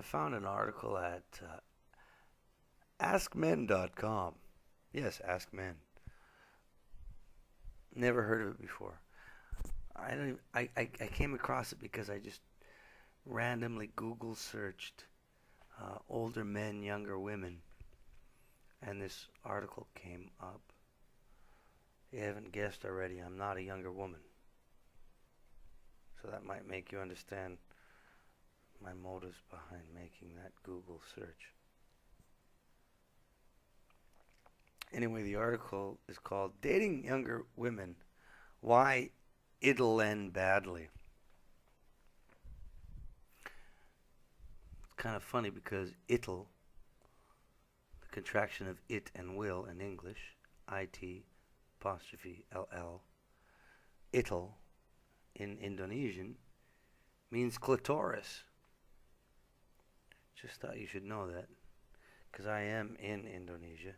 found an article at askmen.com. Yes, Ask Men. Never heard of it before. I don't even, I came across it because I just randomly Google searched older men, younger women, and this article came up. You haven't guessed already, I'm not a younger woman. So that might make you understand my motives behind making that Google search. Anyway, the article is called Dating Younger Women, Why It'll End Badly. It's kind of funny because it'll, the contraction of it and will in English, IT apostrophe LL, it'll in Indonesian means clitoris. Just thought you should know that, because I am in Indonesia.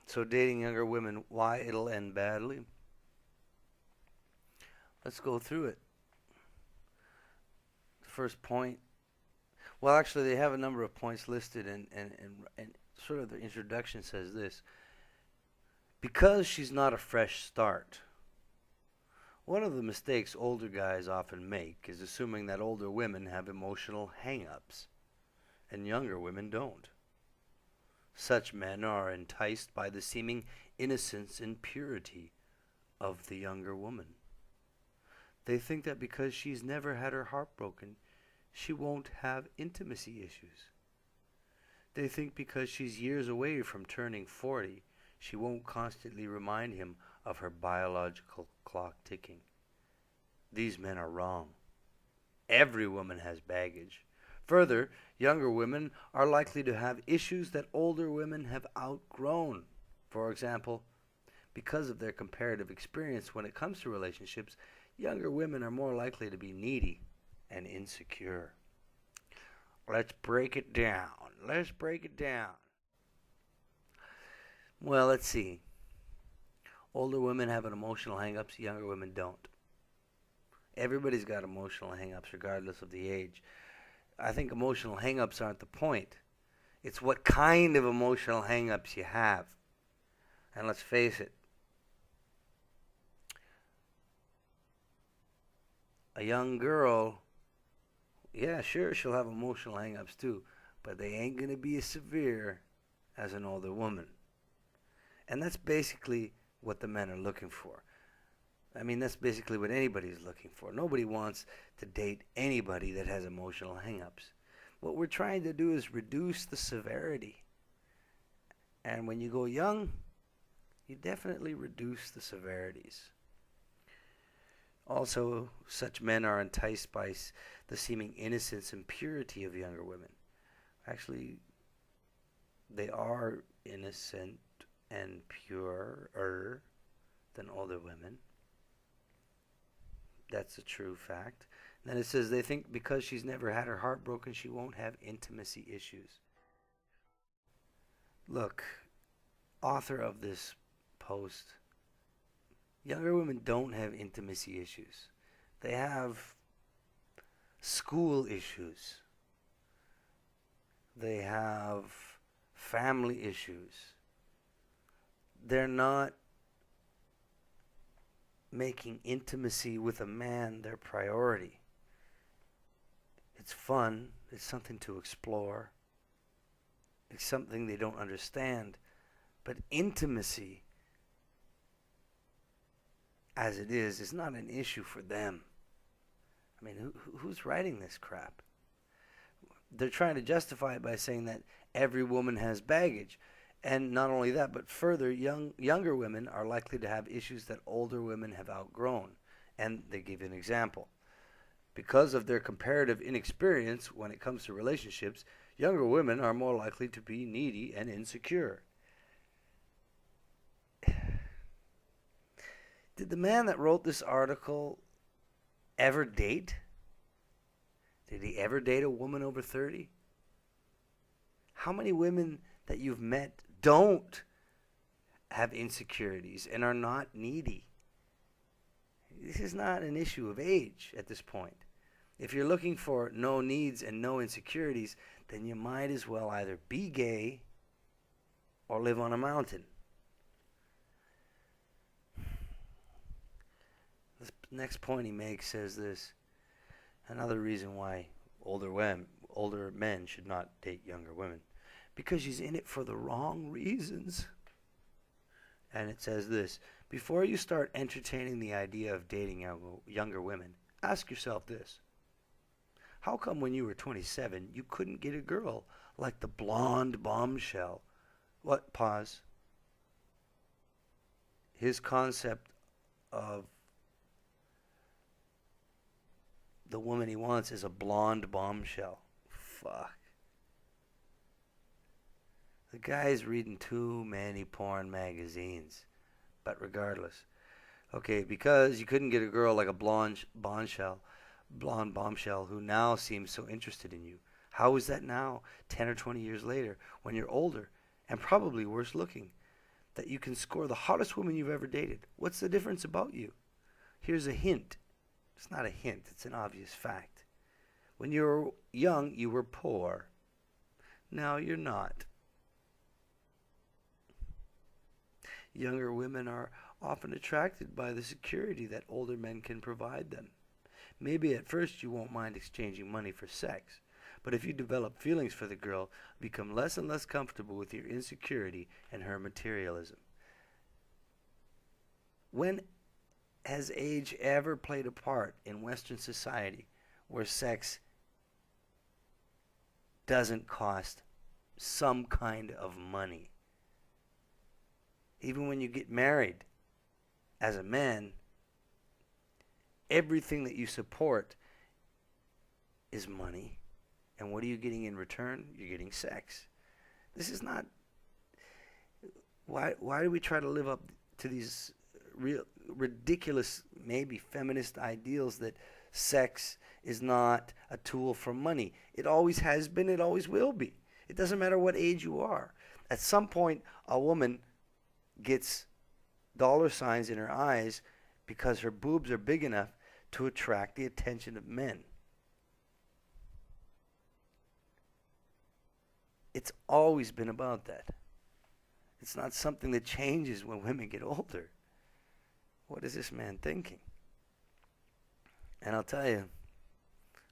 So dating younger women, why it'll end badly. Let's go through it. The first point, well actually they have a number of points listed, and sort of the introduction says this: because she's not a fresh start. One of the mistakes older guys often make is assuming that older women have emotional hang-ups and younger women don't. Such men are enticed by the seeming innocence and purity of the younger woman. They think that because she's never had her heart broken, she won't have intimacy issues. They think because she's years away from turning 40, she won't constantly remind him of her biological clock ticking. These men are wrong. Every woman has baggage. Further, younger women are likely to have issues that older women have outgrown. For example, because of their comparative experience when it comes to relationships, younger women are more likely to be needy and insecure. Let's break it down. Well, let's see. Older women have an emotional hang-ups, younger women don't. Everybody's got emotional hang-ups regardless of the age. I think emotional hang-ups aren't the point. It's what kind of emotional hang-ups you have. And let's face it, a young girl, yeah, sure, she'll have emotional hang-ups too, but they ain't going to be as severe as an older woman. And that's basically what the men are looking for. I mean, that's basically what anybody's looking for. Nobody wants to date anybody that has emotional hang-ups. What we're trying to do is reduce the severity. And when you go young, you definitely reduce the severities. Also, such men are enticed by the seeming innocence and purity of younger women. Actually, they are innocent and purer than older women. That's a true fact. And then it says they think because she's never had her heart broken, she won't have intimacy issues. Look, author of this post, younger women don't have intimacy issues. They have school issues. They have family issues. They're not making intimacy with a man their priority. It's fun. It's something to explore. It's something they don't understand. But intimacy, as it is not an issue for them. I mean, who's writing this crap? They're trying to justify it by saying that every woman has baggage. And not only that, but further, younger women are likely to have issues that older women have outgrown. And they give an example. Because of their comparative inexperience when it comes to relationships, younger women are more likely to be needy and insecure. Did the man that wrote this article ever date? Did he ever date a woman over 30? How many women that you've met don't have insecurities and are not needy? This is not an issue of age at this point. If you're looking for no needs and no insecurities, then you might as well either be gay or live on a mountain. This next point he makes says this. Another reason why older men should not date younger women. Because she's in it for the wrong reasons. And it says this. Before you start entertaining the idea of dating younger women, ask yourself this. How come when you were 27 you couldn't get a girl like the blonde bombshell? What? Pause. His concept of the woman he wants is a blonde bombshell. Fuck. The guy's reading too many porn magazines. But regardless. Okay, because you couldn't get a girl like a blonde bombshell who now seems so interested in you. How is that now, 10 or 20 years later, when you're older and probably worse looking, that you can score the hottest woman you've ever dated? What's the difference about you? Here's a hint. It's not a hint, it's an obvious fact. When you were young, you were poor. Now you're not. Younger women are often attracted by the security that older men can provide them. Maybe at first you won't mind exchanging money for sex, but if you develop feelings for the girl, become less and less comfortable with your insecurity and her materialism. When has age ever played a part in Western society where sex doesn't cost some kind of money? Even when you get married as a man, everything that you support is money. And what are you getting in return? You're getting sex. This is not... Why do we try to live up to these ridiculous, maybe feminist ideals that sex is not a tool for money? It always has been, it always will be. It doesn't matter what age you are. At some point, a woman gets dollar signs in her eyes because her boobs are big enough to attract the attention of men. It's always been about that. It's not something that changes when women get older. What is this man thinking? And I'll tell you,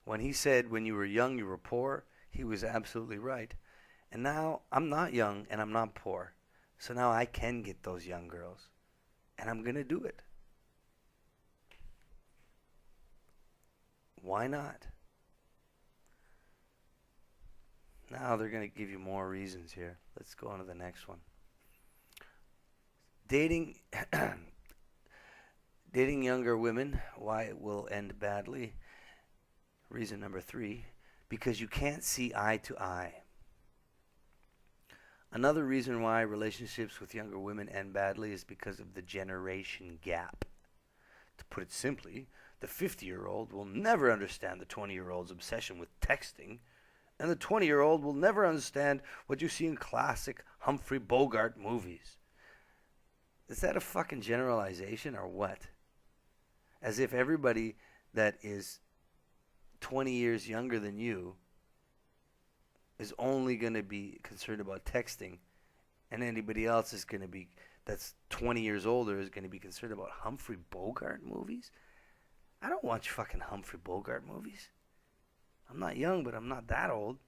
when he said when you were young you were poor, he was absolutely right. And now I'm not young and I'm not poor. So now I can get those young girls. And I'm going to do it. Why not? Now they're going to give you more reasons here. Let's go on to the next one. Dating younger women, why it will end badly. Reason number 3, because you can't see eye to eye. Another reason why relationships with younger women end badly is because of the generation gap. To put it simply, the 50-year-old will never understand the 20-year-old's obsession with texting, and the 20-year-old will never understand what you see in classic Humphrey Bogart movies. Is that a fucking generalization or what? As if everybody that is 20 years younger than you is only going to be concerned about texting, and anybody else is going to be, that's 20 years older, is going to be concerned about Humphrey Bogart movies? I don't watch fucking Humphrey Bogart movies. I'm not young, but I'm not that old.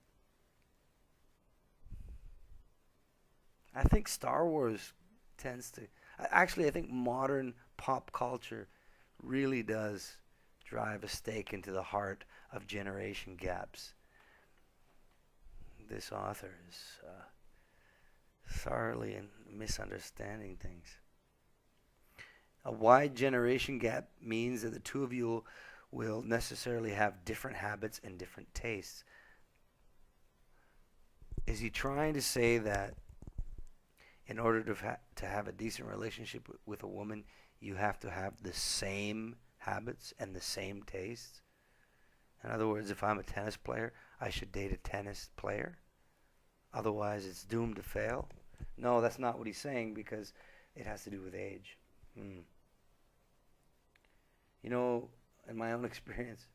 I think Star Wars tends to... Actually, I think modern pop culture really does drive a stake into the heart of generation gaps. This author is thoroughly misunderstanding things. A wide generation gap means that the two of you will necessarily have different habits and different tastes. Is he trying to say that in order to have a decent relationship with a woman, you have to have the same habits and the same tastes? In other words, if I'm a tennis player, I should date a tennis player? Otherwise, it's doomed to fail? No, that's not what he's saying, because it has to do with age. You know, in my own experience,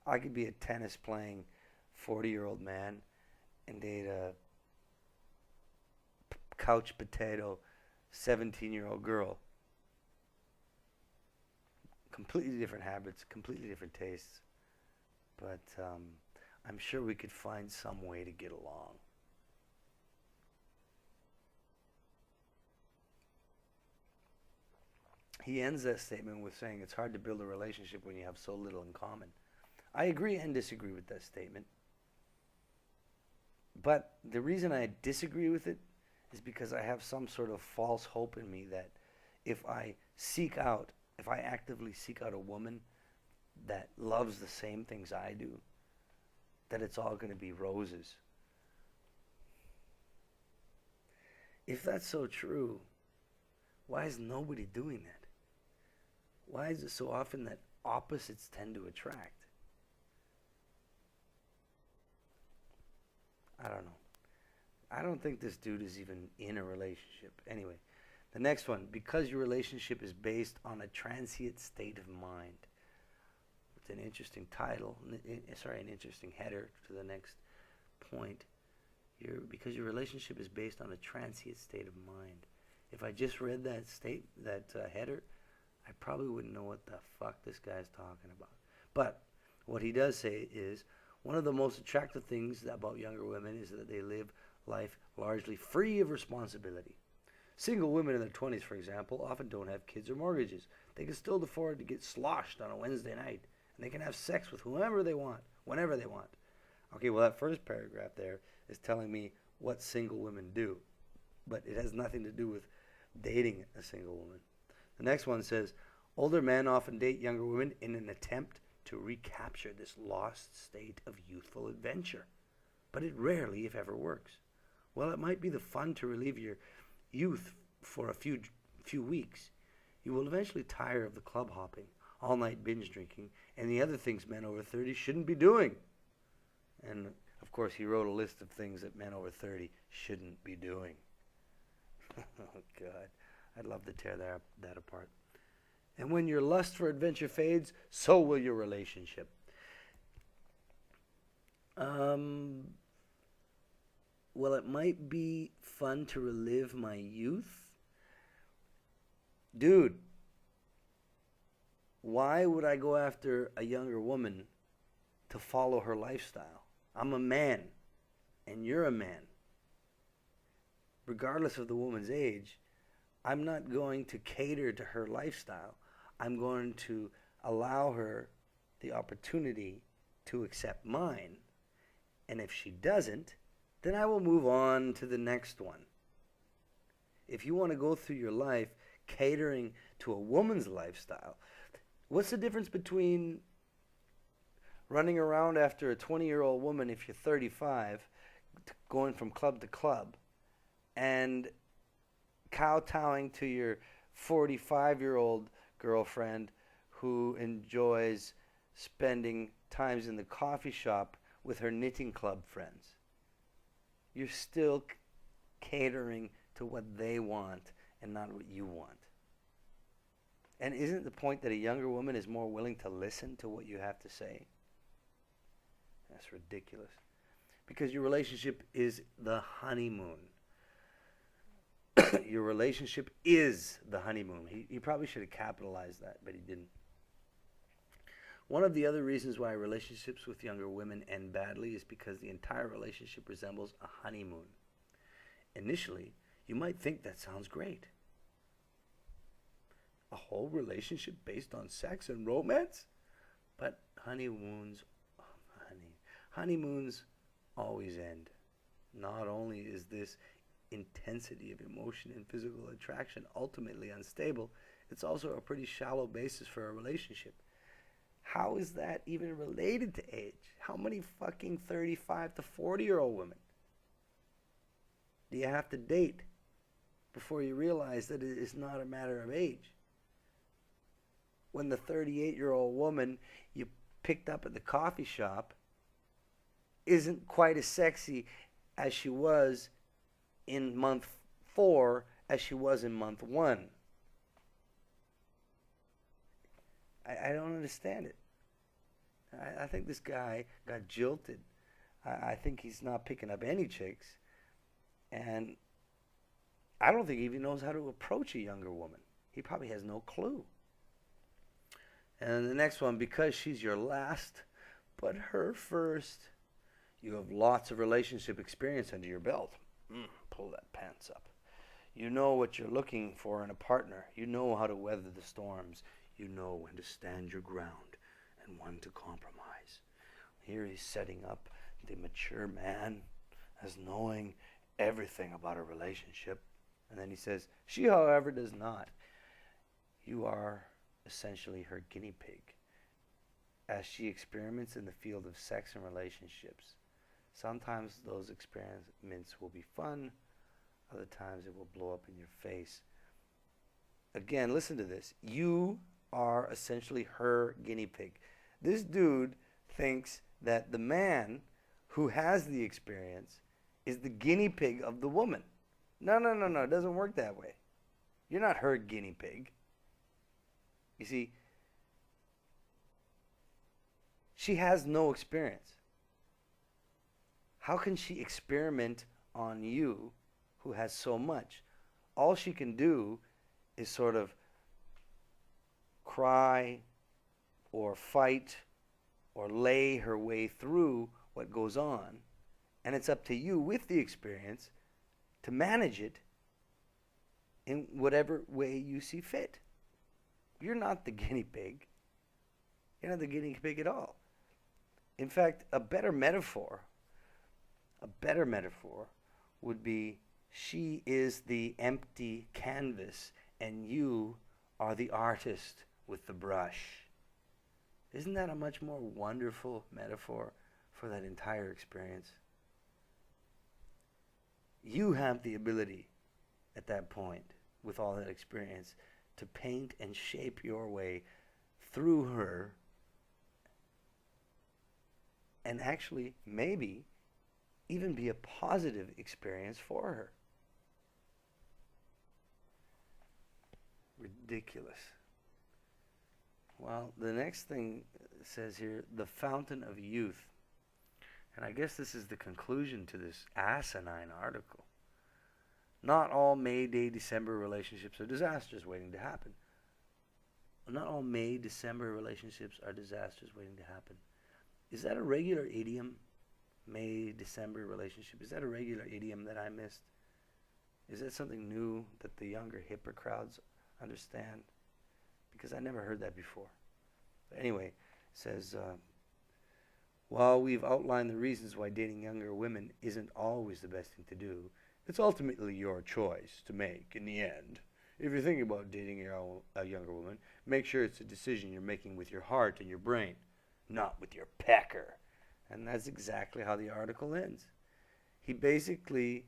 I could be a tennis playing 40-year-old man and date a couch potato 17-year-old girl. Completely different habits, completely different tastes. But I'm sure we could find some way to get along. He ends that statement with saying it's hard to build a relationship when you have so little in common. I agree and disagree with that statement. But the reason I disagree with it is because I have some sort of false hope in me that if I actively seek out a woman that loves the same things I do, that it's all going to be roses. If that's so true, why is nobody doing that? Why is it so often that opposites tend to attract? I don't know. I don't think this dude is even in a relationship. Anyway, the next one, because your relationship is based on a transient state of mind. It's an interesting title, an interesting header to the next point. Because your relationship is based on a transient state of mind. If I just read that header, I probably wouldn't know what the fuck this guy's talking about. But what he does say is, one of the most attractive things about younger women is that they live life largely free of responsibility. Single women in their 20s, for example, often don't have kids or mortgages. They can still afford to get sloshed on a Wednesday night, and they can have sex with whomever they want, whenever they want. Okay, well, that first paragraph there is telling me what single women do, but it has nothing to do with dating a single woman. The next one says, older men often date younger women in an attempt to recapture this lost state of youthful adventure, but it rarely, if ever, works. Well, it might be the fun to relive your youth for a few weeks. You will eventually tire of the club hopping, all-night binge drinking, and the other things men over 30 shouldn't be doing. And, of course, he wrote a list of things that men over 30 shouldn't be doing. Oh, God. I'd love to tear that apart. And when your lust for adventure fades, so will your relationship. Well, it might be fun to relive my youth. Dude, why would I go after a younger woman to follow her lifestyle? I'm a man, and you're a man. Regardless of the woman's age, I'm not going to cater to her lifestyle. I'm going to allow her the opportunity to accept mine. And if she doesn't, then I will move on to the next one. If you want to go through your life catering to a woman's lifestyle, what's the difference between running around after a 20-year-old woman if you're 35, going from club to club, and kowtowing to your 45-year-old girlfriend who enjoys spending times in the coffee shop with her knitting club friends? You're still catering to what they want and not what you want. And isn't the point that a younger woman is more willing to listen to what you have to say? That's ridiculous. Because your relationship is the honeymoon. Your relationship is the honeymoon. He probably should have capitalized that, but he didn't. One of the other reasons why relationships with younger women end badly is because the entire relationship resembles a honeymoon. Initially, you might think that sounds great. A whole relationship based on sex and romance? But honeymoons always end. Not only is this intensity of emotion and physical attraction ultimately unstable, it's also a pretty shallow basis for a relationship. How is that even related to age? How many fucking 35 to 40-year-old women do you have to date before you realize that it is not a matter of age? When the 38-year-old woman you picked up at the coffee shop isn't quite as sexy as she was in month 4 as she was in month 1. I don't understand it. I think this guy got jilted. I think he's not picking up any chicks, and I don't think he even knows how to approach a younger woman. He probably has no clue. And the next one, because she's your last, but her first. You have lots of relationship experience under your belt. Pull that pants up. You know what you're looking for in a partner. You know how to weather the storms. You know when to stand your ground and when to compromise. Here he's setting up the mature man as knowing everything about a relationship. And then he says, she, however, does not. You are essentially her guinea pig as she experiments in the field of sex and relationships. Sometimes those experiments will be fun, other times it will blow up in your face. Again, listen to this. You are essentially her guinea pig. This dude thinks that the man who has the experience is the guinea pig of the woman. No, it doesn't work that way. You're not her guinea pig. You see, she has no experience. How can she experiment on you who has so much? All she can do is sort of cry or fight or lay her way through what goes on. And it's up to you with the experience to manage it in whatever way you see fit. You're not the guinea pig. You're not the guinea pig at all. In fact, a better metaphor would be she is the empty canvas and you are the artist with the brush. Isn't that a much more wonderful metaphor for that entire experience? You have the ability at that point, with all that experience, to paint and shape your way through her and actually maybe even be a positive experience for her. Ridiculous. Well, the next thing says here, the fountain of youth. And I guess this is the conclusion to this asinine article. Not all May, Day, December relationships are disasters waiting to happen. Not all May, December relationships are disasters waiting to happen. Is that a regular idiom? May, December relationship. Is that a regular idiom that I missed? Is that something new that the younger, hipper crowds understand? Because I never heard that before. But anyway, it says, while we've outlined the reasons why dating younger women isn't always the best thing to do, it's ultimately your choice to make in the end. If you're thinking about dating a younger woman, make sure it's a decision you're making with your heart and your brain, not with your pecker. And that's exactly how the article ends. He basically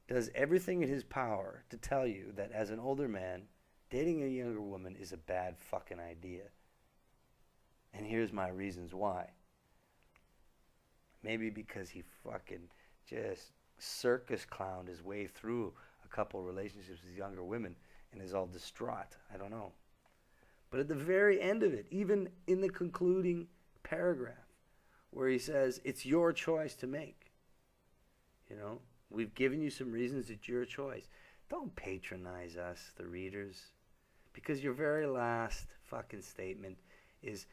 does everything in his power to tell you that as an older man, dating a younger woman is a bad fucking idea. And here's my reasons why. Maybe because he fucking just circus clowned his way through a couple relationships with younger women and is all distraught. I don't know. But at the very end of it, even in the concluding paragraph, where he says, it's your choice to make. You know, we've given you some reasons, it's your choice. Don't patronize us, the readers. Because your very last fucking statement is,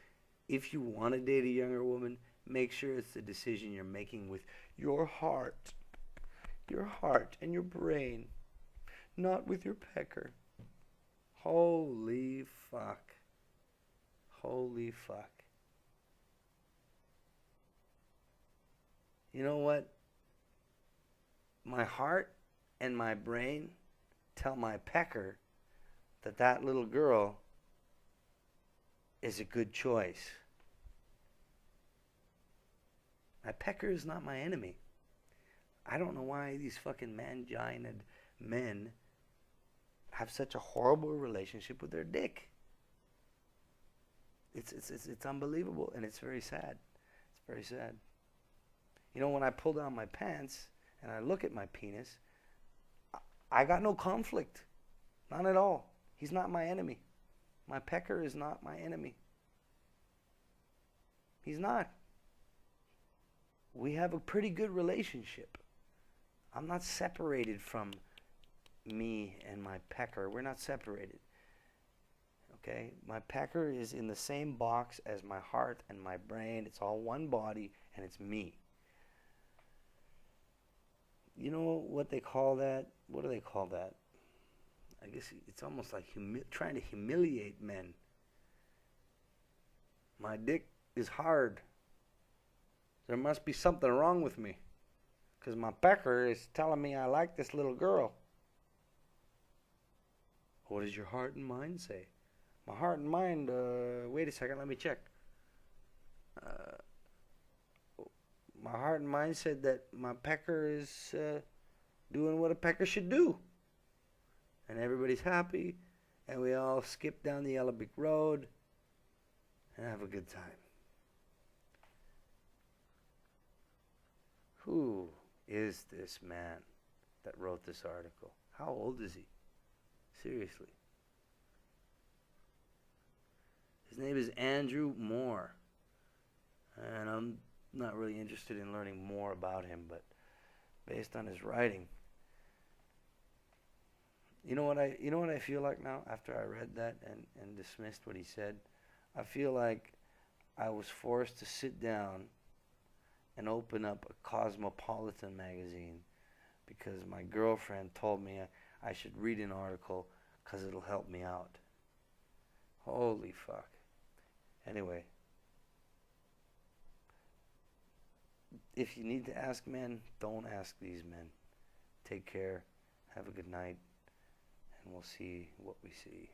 if you want to date a younger woman, make sure it's the decision you're making with your heart. Your heart and your brain. Not with your pecker. Holy fuck. Holy fuck. You know what? My heart and my brain tell my pecker that that little girl is a good choice. My pecker is not my enemy. I don't know why these fucking manginaed men have such a horrible relationship with their dick. It's unbelievable, and it's very sad. It's very sad. You know, when I pull down my pants and I look at my penis, I got no conflict. None at all. He's not my enemy. My pecker is not my enemy. He's not. We have a pretty good relationship. I'm not separated from me and my pecker. We're not separated. Okay? My pecker is in the same box as my heart and my brain. It's all one body, and it's me. You know what they call that? What do they call that? I guess it's almost like trying to humiliate men. My dick is hard. There must be something wrong with me, because my pecker is telling me I like this little girl. What does your heart and mind say? My heart and mind, wait a second, let me check. My heart and mind said that my pecker is doing what a pecker should do. And everybody's happy, and we all skip down the yellow brick road and have a good time. Who is this man that wrote this article? How old is he? Seriously. His name is Andrew Moore. And I'm not really interested in learning more about him, but based on his writing, you know what I feel like now after I read that and dismissed what he said? I feel like I was forced to sit down and open up a Cosmopolitan magazine because my girlfriend told me I should read an article because it'll help me out. Holy fuck. Anyway, if you need to ask men, don't ask these men. Take care. Have a good night. And we'll see what we see.